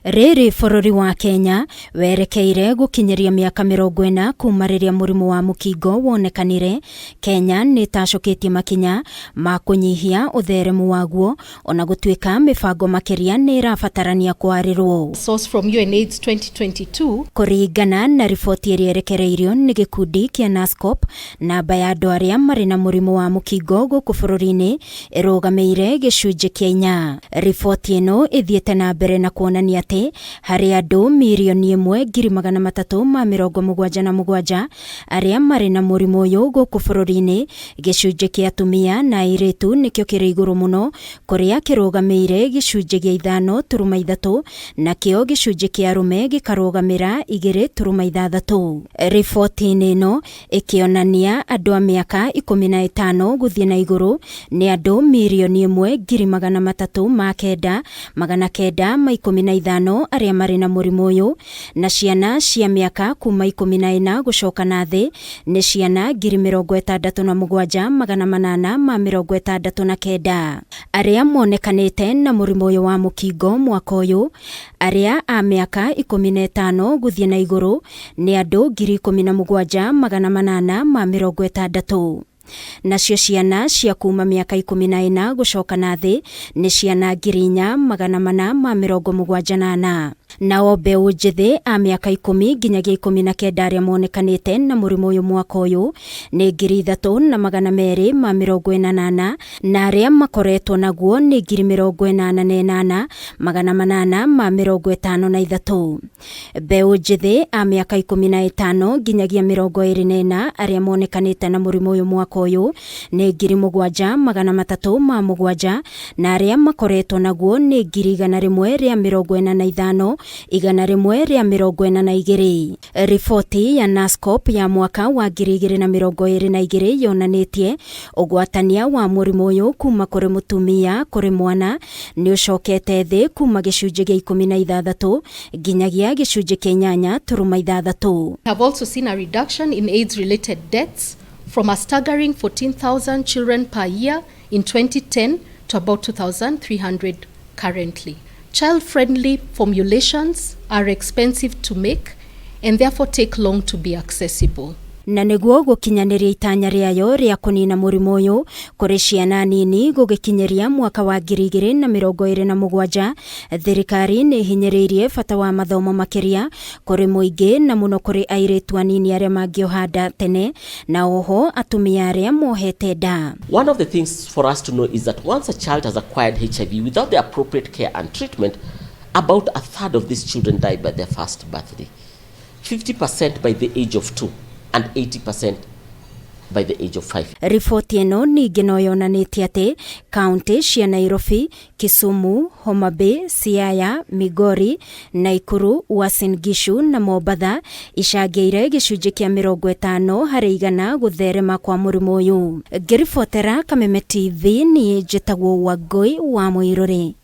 Riri bururi wa Kenya werekeire gukinyiria miaka 40 kuma riria murimu wa mukingo wonekanire. Kenya ni tacoketie makinya ma kunyihia utheremu waguo ona gutwika mibango makiria ni irabatarania kwarirwo. Source from UNAIDS 2022 kuringana na riboti iria erekereirio ni gikundi kia NASCOP, namba ya andu aria mari na murimu wa mukingo guku bururi-ini irugameire gicunji kia 4. Riboti ino ithiete na mbere na kuonania ati hari andu milioni 1,377 aria mari na murimu uyu guku bururi-ini. Gicunji kia atumia na airitu nikio kiri iguru muno kuria kirugameire gicunji gia 5.3 na kio gicunji kia arume gikarugamira 2.6. Riboti ino ikionania andu a miaka 15 guthie na iguru ni andu milioni 1,309,915 aria mari na murimu uyu, na ciana cia miaka kuma 14 gucoka na thi ni ciana 67,869 aria monekanite na murimu uyu wa mukingo mwaka uyu. Aria a miaka 15 guthie na iguru ni andu 17,860. Nacio ciana cia kuma miaka 14 gucoka na thi ni ciana 4,478. Nao mbeu njithi a miaka 10 nginyagia 19 aria monekanite na murimu uyu mwaka uyu ni 3,248 na aria makoretwo naguo ni 88,853. Mbeu njithi a miaka 15 nginyagia 24 aria monekanite na murimu uyu mwaka uyu ni 7,307 na aria makoretwo naguo ni 145,142. Riboti ya NASCOP ya mwaka wa 2022 yonanitie ugwatania wa murimu uyu kuma kuri mutumia kuri mwana ni ucokete thi kuma gicunji gia 16 nginyagia gicunji kia 8.6. Have also seen a reduction in AIDS-related deaths from a staggering 14,000 children per year in 2010 to about 2,300 currently. Child-friendly formulations are expensive to make and therefore take long to be accessible. Na niguo gukinyaniria itanya riayo ria kunina murimu uyu kuri ciana nini gugikinyiria mwaka wa 2027, thirikari ni hinyiriirie bata wa mathomo makiria kuri muingi na muno kuri airitu anini aria mangiohanda tene na oho atumia aria mohete nda. One of the things for us to know is that once a child has acquired HIV without the appropriate care and treatment, about a third of these children die by their first birthday, 50% by the age of 2 and 80% by the age of 5. Riboti ino ningi no yonanitie ati kaunti cia Nairobi, Kisumu, Homa Bay, Siaya, Migori, Nakuru, Uasin Gishu na Mombasa icangiire gicunji kia 50 hari igana gutherema kwa murimu uyu. Ngiribotera Kameme TV ni njitagwo Wangui wa Muiruri.